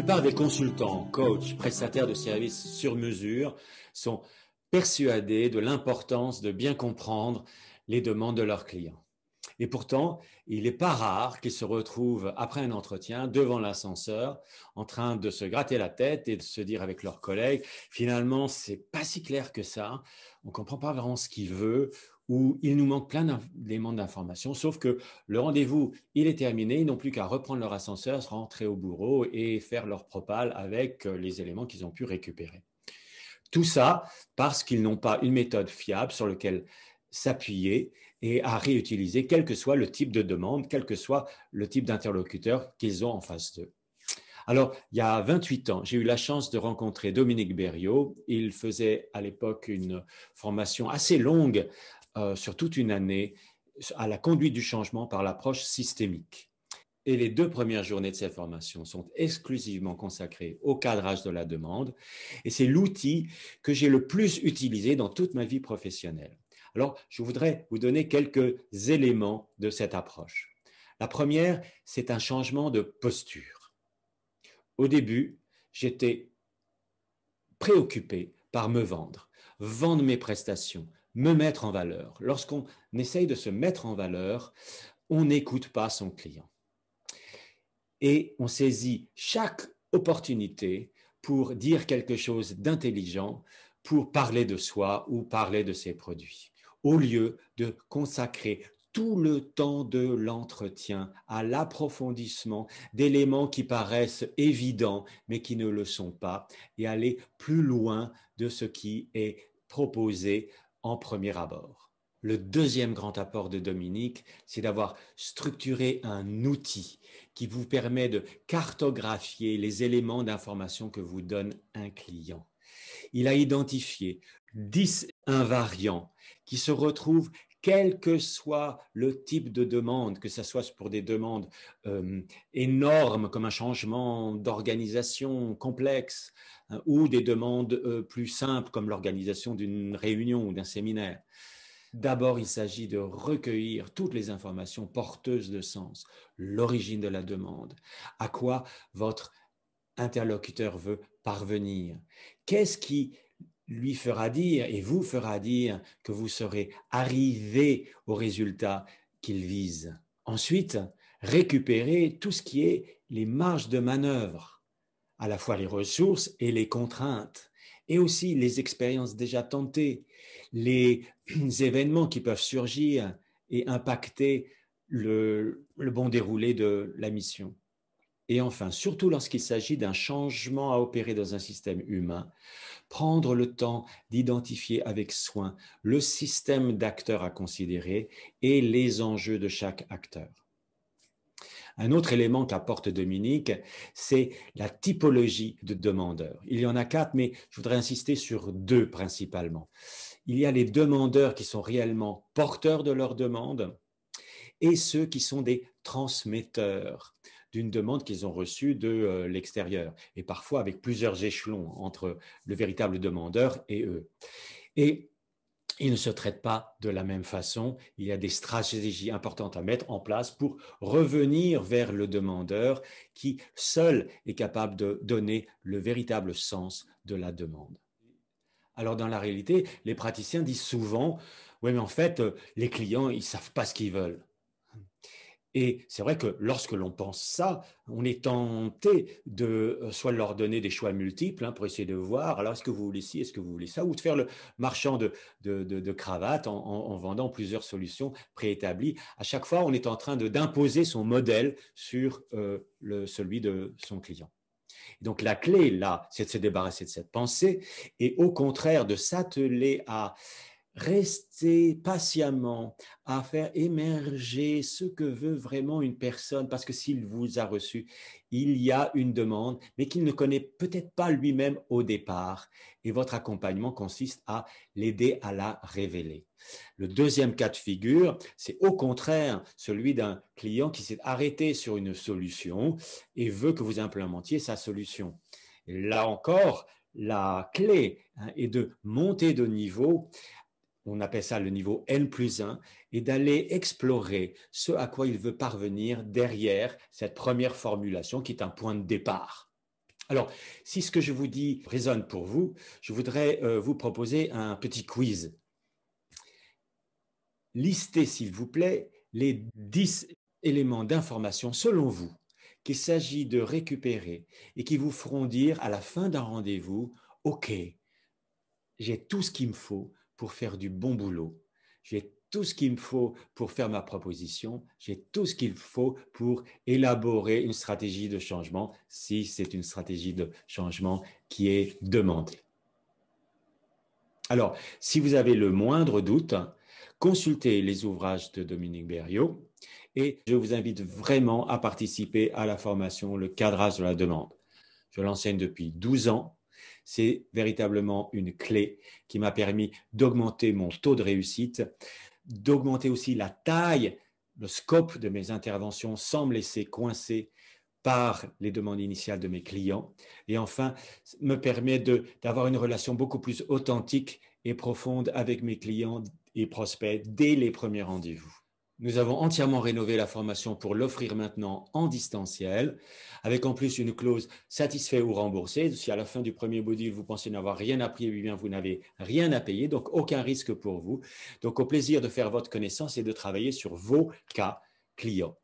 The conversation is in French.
plupart des consultants, coachs, prestataires de services sur mesure sont persuadés de l'importance de bien comprendre les demandes de leurs clients. Et pourtant, il n'est pas rare qu'ils se retrouvent après un entretien devant l'ascenseur en train de se gratter la tête et de se dire avec leurs collègues, finalement, c'est pas si clair que ça, on ne comprend pas vraiment ce qu'il veut ou il nous manque plein d'éléments d'information, sauf que le rendez-vous, il est terminé, ils n'ont plus qu'à reprendre leur ascenseur, rentrer au bureau et faire leur propale avec les éléments qu'ils ont pu récupérer. Tout ça parce qu'ils n'ont pas une méthode fiable sur laquelle s'appuyer et à réutiliser, quel que soit le type de demande, quel que soit le type d'interlocuteur qu'ils ont en face d'eux. Alors, il y a 28 ans, j'ai eu la chance de rencontrer Dominique Berriot. Il faisait à l'époque une formation assez longue sur toute une année à la conduite du changement par l'approche systémique. Et les 2 premières journées de cette formation sont exclusivement consacrées au cadrage de la demande. Et c'est l'outil que j'ai le plus utilisé dans toute ma vie professionnelle. Alors, je voudrais vous donner quelques éléments de cette approche. La première, c'est un changement de posture. Au début, j'étais préoccupé par me vendre mes prestations, me mettre en valeur. Lorsqu'on essaye de se mettre en valeur, on n'écoute pas son client. Et on saisit chaque opportunité pour dire quelque chose d'intelligent, pour parler de soi ou parler de ses produits, au lieu de consacrer tout le temps de l'entretien à l'approfondissement d'éléments qui paraissent évidents mais qui ne le sont pas et aller plus loin de ce qui est proposé en premier abord. Le deuxième grand apport de Dominique, c'est d'avoir structuré un outil qui vous permet de cartographier les éléments d'information que vous donne un client. Il a identifié 10 invariants qui se retrouvent quel que soit le type de demande, que ce soit pour des demandes énormes comme un changement d'organisation complexe ou des demandes plus simples comme l'organisation d'une réunion ou d'un séminaire. D'abord, il s'agit de recueillir toutes les informations porteuses de sens, l'origine de la demande, à quoi votre interlocuteur veut parvenir, qu'est-ce qui lui fera dire et vous fera dire que vous serez arrivé au résultat qu'il vise. Ensuite, récupérer tout ce qui est les marges de manœuvre, à la fois les ressources et les contraintes, et aussi les expériences déjà tentées, les événements qui peuvent surgir et impacter le bon déroulé de la mission. Et enfin, surtout lorsqu'il s'agit d'un changement à opérer dans un système humain, prendre le temps d'identifier avec soin le système d'acteurs à considérer et les enjeux de chaque acteur. Un autre élément qu'apporte Dominique, c'est la typologie de demandeurs. Il y en a 4, mais je voudrais insister sur 2 principalement. Il y a les demandeurs qui sont réellement porteurs de leur demande et ceux qui sont des transmetteurs d'une demande qu'ils ont reçue de l'extérieur, et parfois avec plusieurs échelons entre le véritable demandeur et eux. Et ils ne se traitent pas de la même façon. Il y a des stratégies importantes à mettre en place pour revenir vers le demandeur qui seul est capable de donner le véritable sens de la demande. Alors dans la réalité, les praticiens disent souvent, oui mais en fait, les clients, ils ne savent pas ce qu'ils veulent. Et c'est vrai que lorsque l'on pense ça, on est tenté de soit leur donner des choix multiples pour essayer de voir, alors est-ce que vous voulez ci, est-ce que vous voulez ça, ou de faire le marchand de cravates en vendant plusieurs solutions préétablies. À chaque fois, on est en train d'imposer son modèle sur celui de son client. Donc la clé, là, c'est de se débarrasser de cette pensée et au contraire de s'atteler à rester patiemment à faire émerger ce que veut vraiment une personne, parce que s'il vous a reçu, il y a une demande, mais qu'il ne connaît peut-être pas lui-même au départ. Et votre accompagnement consiste à l'aider à la révéler. Le deuxième cas de figure, c'est au contraire celui d'un client qui s'est arrêté sur une solution et veut que vous implémentiez sa solution. Et là encore, la clé est de monter de niveau. On appelle ça le niveau N+1, et d'aller explorer ce à quoi il veut parvenir derrière cette première formulation qui est un point de départ. Alors, si ce que je vous dis résonne pour vous, je voudrais vous proposer un petit quiz. Listez, s'il vous plaît, les 10 éléments d'information selon vous qu'il s'agit de récupérer et qui vous feront dire à la fin d'un rendez-vous, OK, j'ai tout ce qu'il me faut pour faire du bon boulot. J'ai tout ce qu'il me faut pour faire ma proposition. J'ai tout ce qu'il faut pour élaborer une stratégie de changement, si c'est une stratégie de changement qui est demandée. Alors, si vous avez le moindre doute, consultez les ouvrages de Dominique Berriot et je vous invite vraiment à participer à la formation Le cadrage de la demande. Je l'enseigne depuis 12 ans. C'est véritablement une clé qui m'a permis d'augmenter mon taux de réussite, d'augmenter aussi la taille, le scope de mes interventions sans me laisser coincer par les demandes initiales de mes clients. Et enfin, me permet d'avoir une relation beaucoup plus authentique et profonde avec mes clients et prospects dès les premiers rendez-vous. Nous avons entièrement rénové la formation pour l'offrir maintenant en distanciel, avec en plus une clause satisfait ou remboursé. Si à la fin du premier module, vous pensez n'avoir rien appris, eh bien, vous n'avez rien à payer, donc aucun risque pour vous. Donc au plaisir de faire votre connaissance et de travailler sur vos cas clients.